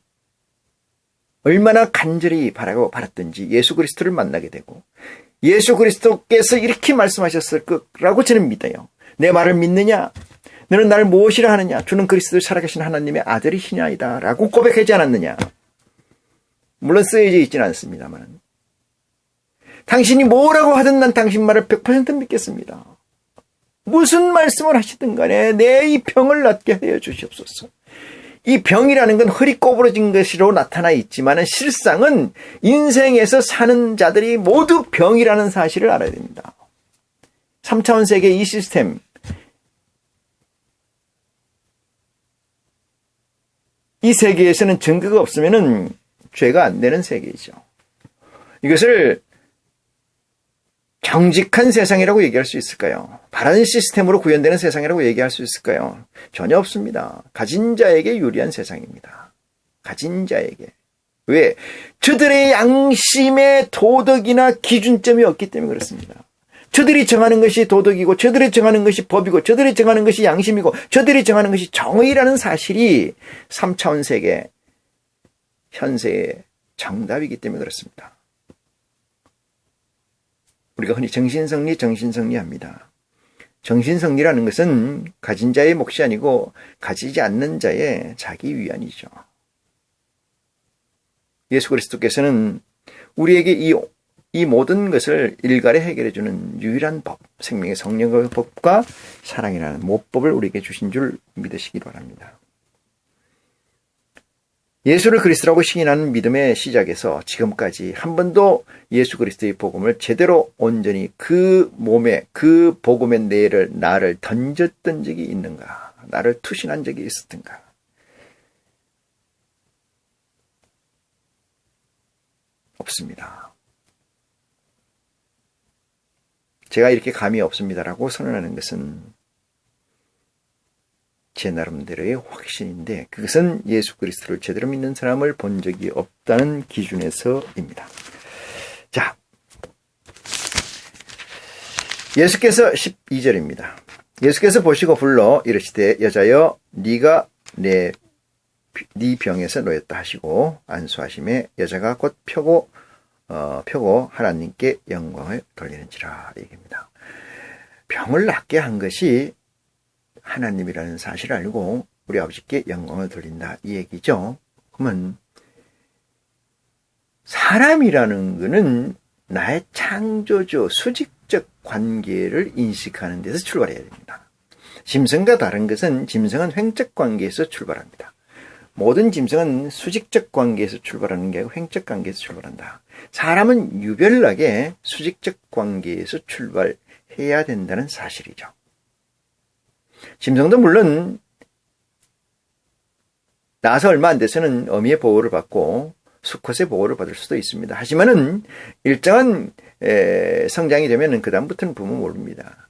얼마나 간절히 바라고 바랐던지 예수 그리스도를 만나게 되고 예수 그리스도께서 이렇게 말씀하셨을 거라고 저는 믿어요. 내 말을 믿느냐? 너는 나를 무엇이라 하느냐? 주는 그리스도 살아계신 하나님의 아들이시냐이다 라고 고백하지 않았느냐? 물론 쓰여져 있지는 않습니다만 당신이 뭐라고 하든 난 당신 말을 100% 믿겠습니다. 무슨 말씀을 하시든 간에 내 이 병을 낫게 하여 주시옵소서. 이 병이라는 건 허리 꼬부러진 것으로 나타나 있지만 실상은 인생에서 사는 자들이 모두 병이라는 사실을 알아야 됩니다. 3차원 세계 이 시스템, 이 세계에서는 증거가 없으면 죄가 안 되는 세계이죠. 이것을 정직한 세상이라고 얘기할 수 있을까요? 바른 시스템으로 구현되는 세상이라고 얘기할 수 있을까요? 전혀 없습니다. 가진 자에게 유리한 세상입니다. 가진 자에게. 왜? 저들의 양심의 도덕이나 기준점이 없기 때문에 그렇습니다. 저들이 정하는 것이 도덕이고 저들이 정하는 것이 법이고 저들이 정하는 것이 양심이고 저들이 정하는 것이 정의라는 사실이 3차원 세계 현세의 정답이기 때문에 그렇습니다. 우리가 흔히 정신승리 합니다. 정신승리라는 것은 가진 자의 몫이 아니고 가지지 않는 자의 자기 위안이죠. 예수 그리스도께서는 우리에게 이 모든 것을 일괄에 해결해주는 유일한 법, 생명의 성령의 법과 사랑이라는 모법을 우리에게 주신 줄 믿으시기 바랍니다. 예수를 그리스도라고 시인하는 믿음의 시작에서 지금까지 한 번도 예수 그리스도의 복음을 제대로 온전히 그 몸에 그 복음의 나를 던졌던 적이 있는가? 나를 투신한 적이 있었던가? 없습니다. 제가 이렇게 감이 없습니다라고 선언하는 것은 제 나름대로의 확신인데 그것은 예수 그리스도를 제대로 믿는 사람을 본 적이 없다는 기준에서입니다. 자, 예수께서 12절입니다. 예수께서 보시고 불러 이르시되 여자여 네가 네 병에서 놓였다 하시고 안수하심에 여자가 곧 펴고 하나님께 영광을 돌리는지라 얘기입니다. 병을 낫게 한 것이 하나님이라는 사실을 알고 우리 아버지께 영광을 돌린다 이 얘기죠. 그러면 사람이라는 것은 나의 창조주 수직적 관계를 인식하는 데서 출발해야 됩니다. 짐승과 다른 것은 짐승은 횡적 관계에서 출발합니다. 모든 짐승은 수직적 관계에서 출발하는 게 아니고 횡적 관계에서 출발한다. 사람은 유별나게 수직적 관계에서 출발해야 된다는 사실이죠. 짐승도 물론 나서 얼마 안 돼서는 어미의 보호를 받고 수컷의 보호를 받을 수도 있습니다. 하지만은 일정한 성장이 되면은 그 다음부터는 부모 모릅니다.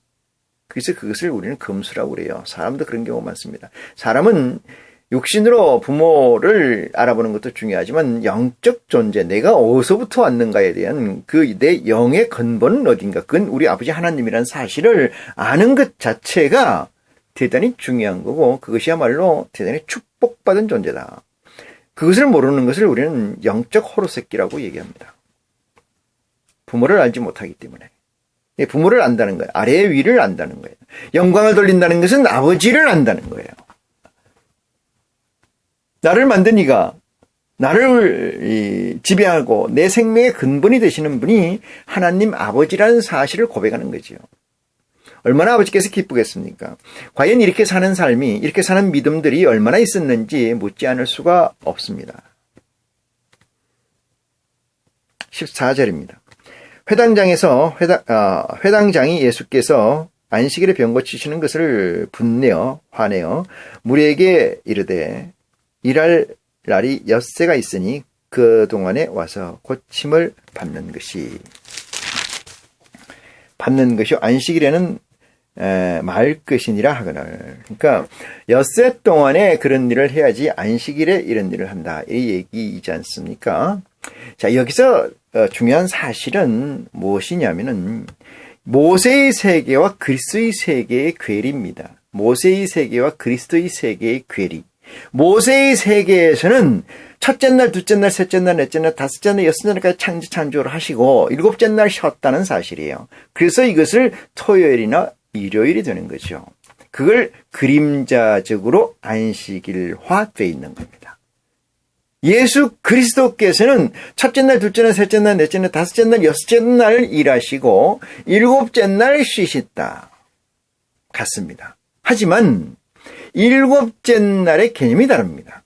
그래서 그것을 우리는 금수라고 그래요. 사람도 그런 경우가 많습니다. 사람은 육신으로 부모를 알아보는 것도 중요하지만 영적 존재, 내가 어디서부터 왔는가에 대한 그 내 영의 근본은 어딘가, 그건 우리 아버지 하나님이라는 사실을 아는 것 자체가 대단히 중요한 거고 그것이야말로 대단히 축복받은 존재다. 그것을 모르는 것을 우리는 영적 호로새끼라고 얘기합니다. 부모를 알지 못하기 때문에. 부모를 안다는 거예요. 아래의 위를 안다는 거예요. 영광을 돌린다는 것은 아버지를 안다는 거예요. 나를 만든 이가, 나를 지배하고 내 생명의 근본이 되시는 분이 하나님 아버지라는 사실을 고백하는 거지요. 얼마나 아버지께서 기쁘겠습니까? 과연 이렇게 사는 삶이, 이렇게 사는 믿음들이 얼마나 있었는지 묻지 않을 수가 없습니다. 14절입니다. 회당장이 예수께서 안식일에 병 고치시는 것을 분내어 화내어 무리에게 이르되 일할 날이 엿새가 있으니 그 동안에 와서 고침을 받는 것이 안식일에는 말 것이니라 하거늘. 그러니까 엿새 동안에 그런 일을 해야지 안식일에 이런 일을 한다 이 얘기이지 않습니까? 자, 여기서 중요한 사실은 무엇이냐면은 모세의 세계와 그리스도의 세계의 괴리입니다. 모세의 세계와 그리스도의 세계의 괴리. 모세의 세계에서는 첫째 날, 둘째 날, 셋째 날, 넷째 날, 다섯째 날, 여섯째 날까지 창조를 하시고 일곱째 날 쉬었다는 사실이에요. 그래서 이것을 토요일이나 일요일이 되는 거죠. 그걸 그림자적으로 안식일화되어 있는 겁니다. 예수 그리스도께서는 첫째 날, 둘째 날, 셋째 날, 넷째 날, 다섯째 날, 여섯째 날 일하시고 일곱째 날 쉬셨다. 같습니다. 하지만 일곱째 날의 개념이 다릅니다.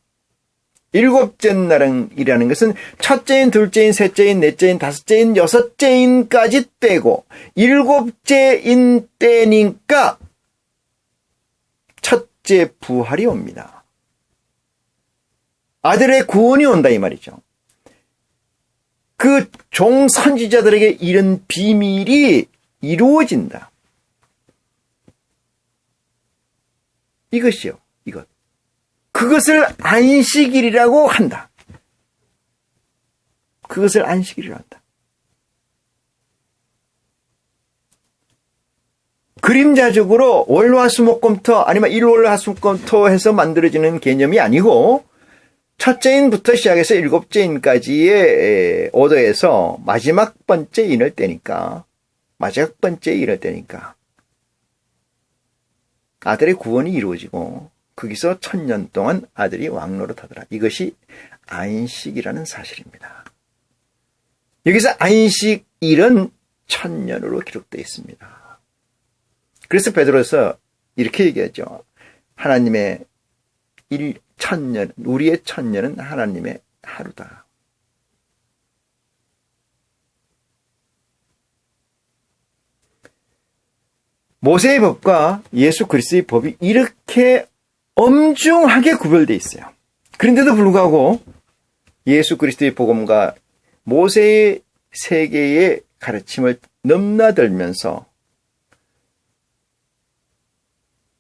일곱째 날이라는 것은 첫째인, 둘째인, 셋째인, 넷째인, 다섯째인, 여섯째인까지 떼고 일곱째인 때니까 첫째 부활이 옵니다. 아들의 구원이 온다 이 말이죠. 그 종 선지자들에게 이런 비밀이 이루어진다. 이것이요. 이것. 그것을 안식일이라고 한다. 그것을 안식일이라고 한다. 그림자적으로 월화수목금토 아니면 일월화수목금토 해서 만들어지는 개념이 아니고 첫째인부터 시작해서 일곱째인까지의 오더에서 마지막 번째 인을 떼니까 아들의 구원이 이루어지고 거기서 1000년 동안 아들이 왕노릇하더라. 이것이 안식이라는 사실입니다. 여기서 안식일은 1000년으로 기록되어 있습니다. 그래서 베드로서 이렇게 얘기하죠. 하나님의 1000년, 우리의 1000년은 하나님의 하루다. 모세의 법과 예수 그리스도의 법이 이렇게 엄중하게 구별되어 있어요. 그런데도 불구하고 예수 그리스도의 복음과 모세의 세계의 가르침을 넘나들면서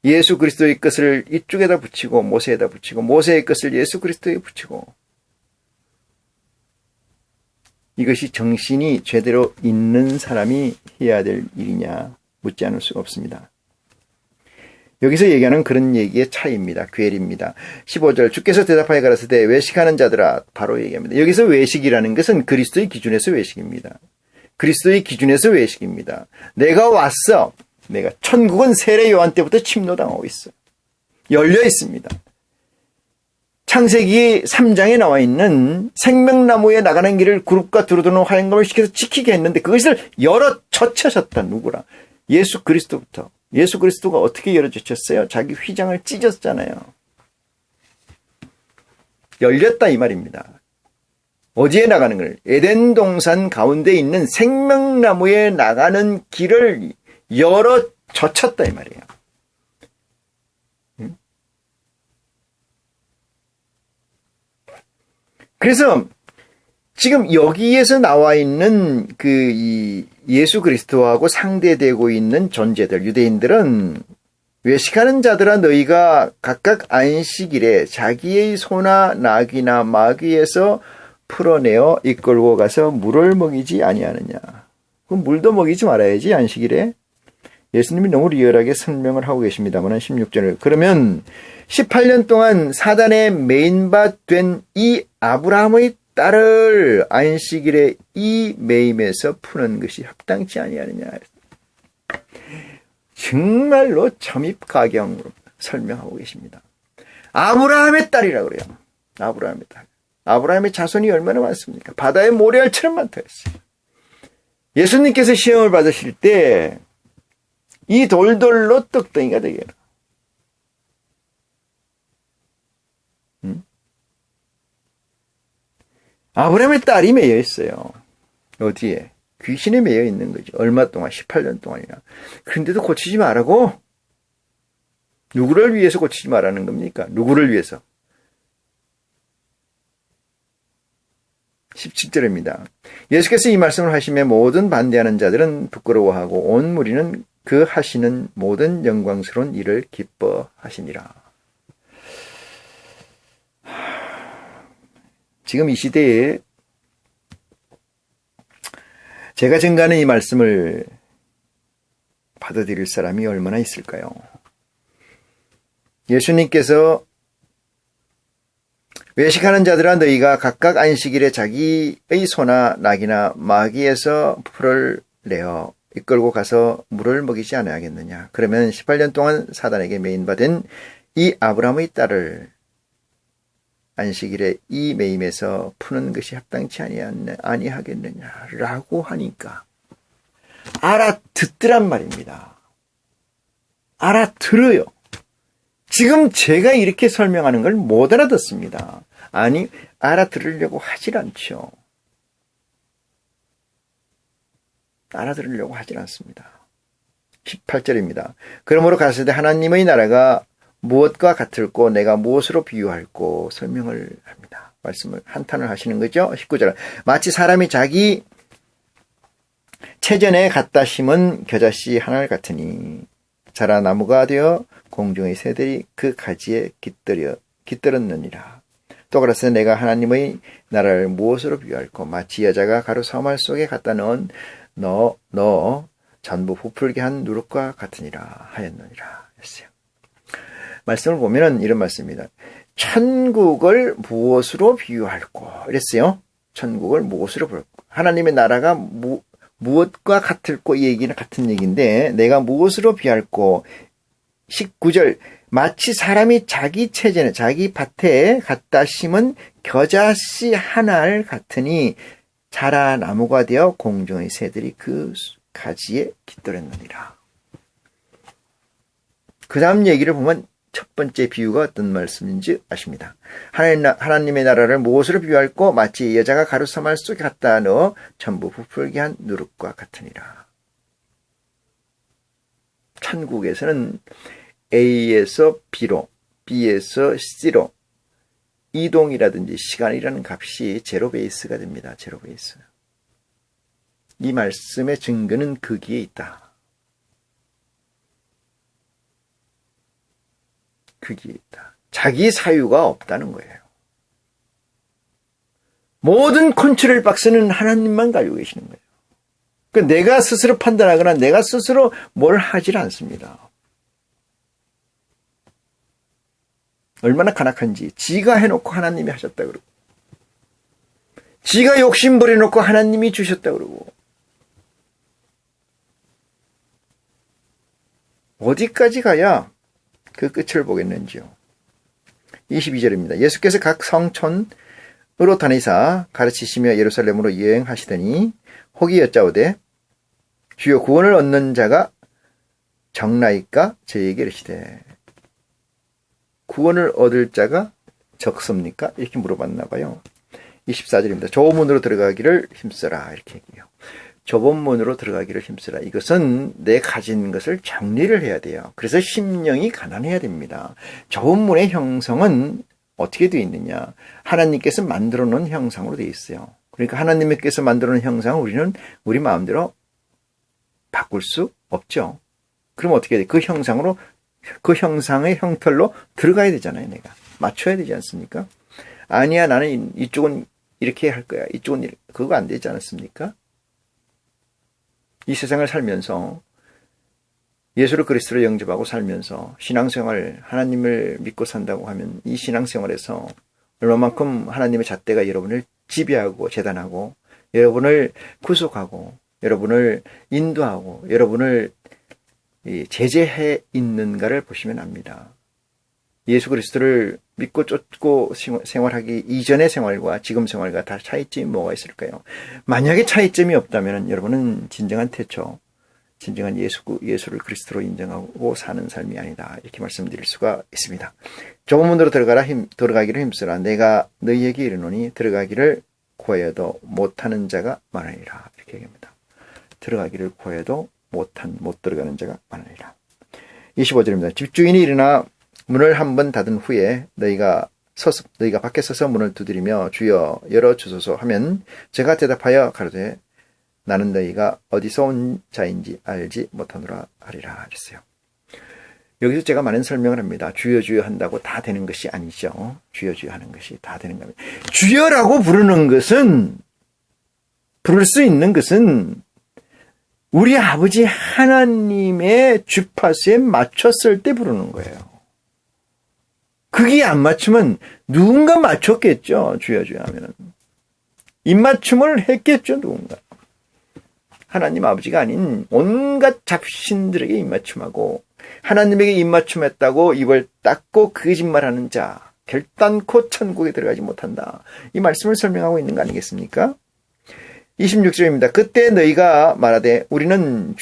예수 그리스도의 것을 이쪽에다 붙이고 모세에다 붙이고 모세의 것을 예수 그리스도에 붙이고 이것이 정신이 제대로 있는 사람이 해야 될 일이냐 묻지 않을 수가 없습니다. 여기서 얘기하는 그런 얘기의 차이입니다. 괴리입니다. 15절 주께서 대답하여 가라사대 외식하는 자들아 바로 얘기합니다. 여기서 외식이라는 것은 그리스도의 기준에서 외식입니다. 그리스도의 기준에서 외식입니다. 내가 왔어. 내가 천국은 세례 요한 때부터 침노당하고 있어. 열려 있습니다. 창세기 3장에 나와 있는 생명나무에 나가는 길을 그룹과 두루두루 화염검을 시켜서 지키게 했는데 그것을 열어 젖혀졌다. 누구라? 예수 그리스도부터. 예수 그리스도가 어떻게 열어 젖혔어요? 자기 휘장을 찢었잖아요. 열렸다 이 말입니다. 어디에 나가는 걸? 에덴 동산 가운데 있는 생명나무에 나가는 길을 열어 젖혔다 이 말이에요. 그래서 지금 여기에서 나와 있는 이 예수 그리스도하고 상대되고 있는 존재들, 유대인들은 외식하는 자들아 너희가 각각 안식일에 자기의 소나 나귀나 마귀에서 풀어내어 이끌고 가서 물을 먹이지 아니하느냐. 그럼 물도 먹이지 말아야지 안식일에. 예수님이 너무 리얼하게 설명을 하고 계십니다만 16절을. 그러면 18년 동안 사단의 메인밭 된 이 아브라함의 딸을 안식일에 이 매임에서 푸는 것이 합당치 아니하느냐. 정말로 점입가경으로 설명하고 계십니다. 아브라함의 딸이라고 그래요. 아브라함의 딸. 아브라함의 자손이 얼마나 많습니까? 바다의 모래알처럼 많다 했어요. 예수님께서 시험을 받으실 때 이 돌돌로 떡덩이가 되게 해라. 아브라함의 딸이 매여 있어요. 어디에? 귀신에 매여 있는 거죠. 얼마 동안? 18년 동안이나. 그런데도 고치지 말라고? 누구를 위해서 고치지 말라는 겁니까? 누구를 위해서? 17절입니다. 예수께서 이 말씀을 하시며 모든 반대하는 자들은 부끄러워하고 온 무리는 그 하시는 모든 영광스러운 일을 기뻐하시니라. 지금 이 시대에 제가 증가하는 이 말씀을 받아들일 사람이 얼마나 있을까요? 예수님께서 외식하는 자들아 너희가 각각 안식일에 자기의 소나 낙이나 마귀에서 풀을 내어 이끌고 가서 물을 먹이지 않아야겠느냐. 그러면 18년 동안 사단에게 매인받은 이 아브라함의 딸을 안식일에 이 매임에서 푸는 것이 합당치 아니하겠느냐라고 하니까 알아듣더란 말입니다. 알아들어요. 지금 제가 이렇게 설명하는 걸 못 알아듣습니다. 아니, 알아들으려고 하질 않죠. 알아들으려고 하질 않습니다. 18절입니다. 그러므로 가라사대 하나님의 나라가 무엇과 같을꼬 내가 무엇으로 비유할꼬 설명을 합니다. 말씀을 한탄을 하시는 거죠. 19절 마치 사람이 자기 체전에 갖다 심은 겨자씨 하나 같으니 자라 나무가 되어 공중의 새들이 그 가지에 깃들었느니라. 또 그래서 내가 하나님의 나라를 무엇으로 비유할꼬 마치 여자가 가루 사말 속에 갖다 넣어 전부 부풀게 한 누룩과 같으니라 하였느니라 했어요. 말씀을 보면은 이런 말씀입니다. 천국을 무엇으로 비유할꼬 이랬어요. 천국을 무엇으로 비유할꼬 하나님의 나라가 무엇과 같을꼬 이 얘기는 같은 얘기인데 내가 무엇으로 비유할꼬 19절 마치 사람이 자기 체전에 자기 밭에 갖다 심은 겨자씨 하나를 같으니 자라 나무가 되어 공중의 새들이 그 가지에 깃들었느니라. 그 다음 얘기를 보면 첫 번째 비유가 어떤 말씀인지 아십니다. 하나님의 나라를 무엇으로 비유할꼬 마치 여자가 가루 사말 속에 갖다 넣어 전부 부풀게 한 누룩과 같으니라. 천국에서는 A에서 B로, B에서 C로 이동이라든지 시간이라는 값이 제로 베이스가 됩니다. 제로 베이스. 이 말씀의 증거는 거기에 있다. 거기에 있다. 자기 사유가 없다는 거예요. 모든 컨트롤 박스는 하나님만 가지고 계시는 거예요. 그러니까 내가 스스로 판단하거나 내가 스스로 뭘 하질 않습니다. 얼마나 간악한지 지가 해놓고 하나님이 하셨다 그러고 지가 욕심 부려놓고 하나님이 주셨다 그러고 어디까지 가야 그 끝을 보겠는지요. 22절입니다. 예수께서 각 성촌으로 다니사 가르치시며 예루살렘으로 여행하시더니 혹이 여짜오되 주여 구원을 얻는 자가 적나이까 저에게 이르시되 구원을 얻을 자가 적습니까? 이렇게 물어봤나 봐요. 24절입니다. 좁은 문으로 들어가기를 힘써라 이렇게 얘기해요. 좁은 문으로 들어가기를 힘써라. 이것은 내 가진 것을 정리를 해야 돼요. 그래서 심령이 가난해야 됩니다. 좁은 문의 형성은 어떻게 되어 있느냐? 하나님께서 만들어 놓은 형상으로 되어 있어요. 그러니까 하나님께서 만들어 놓은 형상을 우리는 우리 마음대로 바꿀 수 없죠. 그럼 어떻게 해야 돼? 그 형상으로 그 형상의 형태로 들어가야 되잖아요. 내가 맞춰야 되지 않습니까? 아니야 나는 이쪽은 이렇게 할 거야. 이쪽은 이렇게. 그거 안 되지 않았습니까? 이 세상을 살면서 예수를 그리스도로 영접하고 살면서 신앙생활 하나님을 믿고 산다고 하면 이 신앙생활에서 얼마만큼 하나님의 잣대가 여러분을 지배하고 재단하고 여러분을 구속하고 여러분을 인도하고 여러분을 제재해 있는가를 보시면 압니다. 예수 그리스도를 믿고 쫓고 생활하기 이전의 생활과 지금 생활과 다 차이점이 뭐가 있을까요? 만약에 차이점이 없다면 여러분은 진정한 태초, 진정한 예수를 그리스도로 인정하고 사는 삶이 아니다. 이렇게 말씀드릴 수가 있습니다. 좁은 문으로 들어가기를 힘쓰라. 내가 너희에게 이르노니 들어가기를 구하여도 못하는 자가 많으리라. 이렇게 얘기합니다. 들어가기를 구하여도 못 들어가는 자가 많으리라. 25절입니다. 집주인이 일어나 문을 한 번 닫은 후에 너희가 밖에 서서 문을 두드리며 주여 열어주소서 하면 제가 대답하여 가로되 나는 너희가 어디서 온 자인지 알지 못하노라 하리라 하셨어요. 여기서 제가 많은 설명을 합니다. 주여 주여 한다고 다 되는 것이 아니죠. 주여 주여 하는 것이 다 되는 겁니다. 주여라고 부를 수 있는 것은 우리 아버지 하나님의 주파수에 맞췄을 때 부르는 거예요. 그게 안 맞추면 누군가 맞췄겠죠. 주여 주여 하면은. 입맞춤을 했겠죠. 누군가. 하나님 아버지가 아닌 온갖 잡신들에게 입맞춤하고 하나님에게 입맞춤했다고 입을 닫고 거짓말하는 자 결단코 천국에 들어가지 못한다. 이 말씀을 설명하고 있는 거 아니겠습니까? 26절입니다. 그때 너희가 말하되 우리는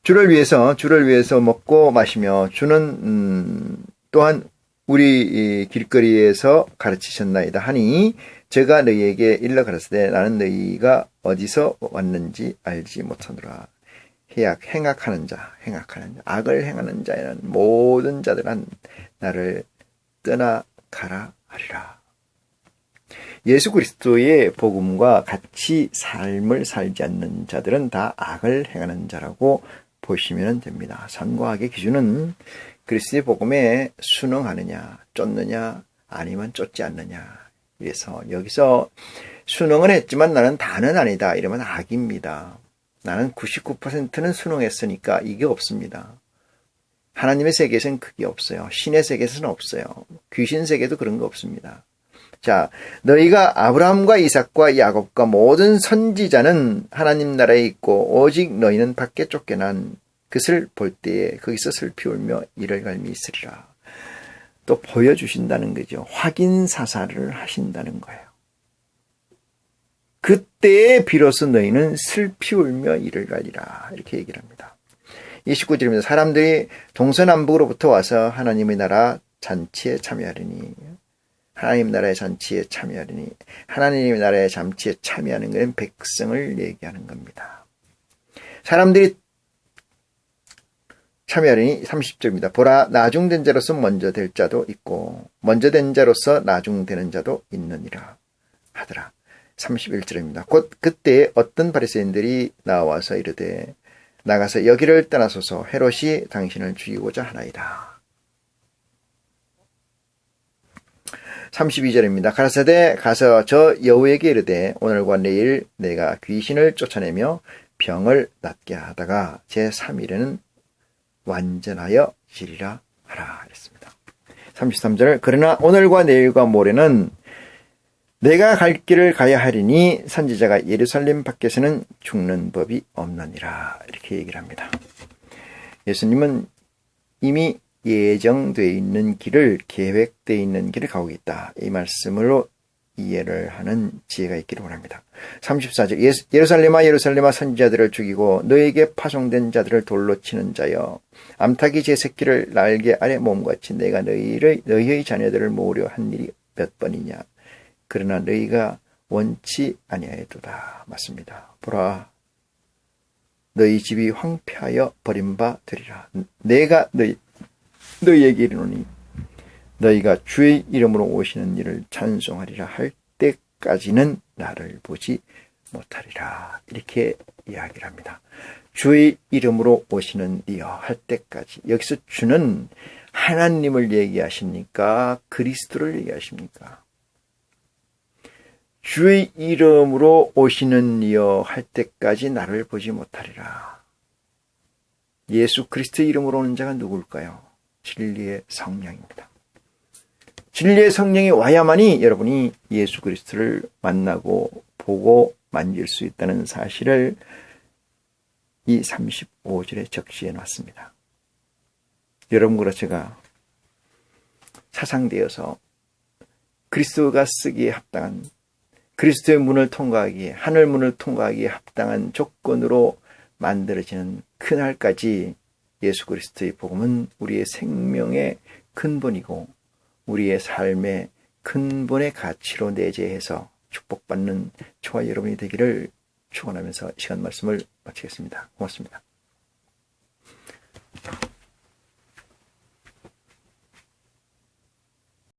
주를 위해서 먹고 마시며 주는 또한 우리 길거리에서 가르치셨나이다 하니 제가 너희에게 일러 가라사대 나는 너희가 어디서 왔는지 알지 못하노라. 행악하는 자, 악을 행하는 자는 모든 자들은 나를 떠나가라 하리라. 예수 그리스도의 복음과 같이 삶을 살지 않는 자들은 다 악을 행하는 자라고 보시면 됩니다. 선과 악의 기준은 그리스도의 복음에 순응하느냐, 쫓느냐, 아니면 쫓지 않느냐. 그래서 여기서 순응은 했지만 나는 다는 아니다. 이러면 악입니다. 나는 99%는 순응했으니까 이게 없습니다. 하나님의 세계에서는 그게 없어요. 신의 세계에서는 없어요. 귀신 세계도 그런 거 없습니다. 자, 너희가 아브라함과 이삭과 야곱과 모든 선지자는 하나님 나라에 있고 오직 너희는 밖에 쫓겨난 그것을 볼 때에 거기서 슬피 울며 이를 갈미 있으리라. 또 보여주신다는 거죠. 확인 사살을 하신다는 거예요. 그때에 비로소 너희는 슬피 울며 이를 갈리라. 이렇게 얘기를 합니다. 29절입니다. 사람들이 동서남북으로부터 와서 하나님의 나라 잔치에 참여하리니 하나님 나라의 잔치에 참여하리니 하나님의 나라의 잔치에 참여하는 것은 백성을 얘기하는 겁니다. 사람들이 참여하리니 30절입니다. 보라 나중된 자로서 먼저 될 자도 있고 먼저 된 자로서 나중되는 자도 있느니라 하더라. 31절입니다. 곧 그때 어떤 바리새인들이 나와서 이르되 나가서 여기를 떠나소서 헤롯이 당신을 죽이고자 하나이다. 32절입니다. 가라사대 가서 저 여우에게 이르되 오늘과 내일 내가 귀신을 쫓아내며 병을 낫게 하다가 제3일에는 완전하여 지리라 하라 했습니다. 33절 그러나 오늘과 내일과 모레는 내가 갈 길을 가야 하리니 선지자가 예루살렘 밖에서는 죽는 법이 없느니라 이렇게 얘기를 합니다. 예수님은 이미 예정되어 있는 길을 계획되어 있는 길을 가고 있다. 이 말씀으로 이해를 하는 지혜가 있기를 원합니다. 34절 예루살렘아 예루살렘아 선지자들을 죽이고 너에게 파송된 자들을 돌로 치는 자여 암탉이 제 새끼를 날개 아래 몸같이 내가 너희의 자녀들을 모으려 한 일이 몇 번이냐. 그러나 너희가 원치 아니하였도다. 맞습니다. 보라 너희 집이 황폐하여 버림바 되리라. 내가 너희에게 이르노니 너희가 주의 이름으로 오시는 일을 찬송하리라 할 때까지는 나를 보지 못하리라. 이렇게 이야기를 합니다. 주의 이름으로 오시는 이여 할 때까지. 여기서 주는 하나님을 얘기하십니까? 그리스도를 얘기하십니까? 주의 이름으로 오시는 이여 할 때까지 나를 보지 못하리라. 예수 그리스도의 이름으로 오는 자가 누굴까요? 진리의 성령입니다. 진리의 성령이 와야만이 여러분이 예수 그리스도를 만나고 보고 만질 수 있다는 사실을 이 35절에 적시해 놨습니다. 여러분과 제가 사상되어서 그리스도가 쓰기에 합당한 그리스도의 문을 통과하기에 하늘 문을 통과하기에 합당한 조건으로 만들어지는 그날까지 예수 그리스도의 복음은 우리의 생명의 근본이고 우리의 삶의 근본의 가치로 내재해서 축복받는 저와 여러분이 되기를 축원하면서 시간 말씀을 마치겠습니다. 고맙습니다.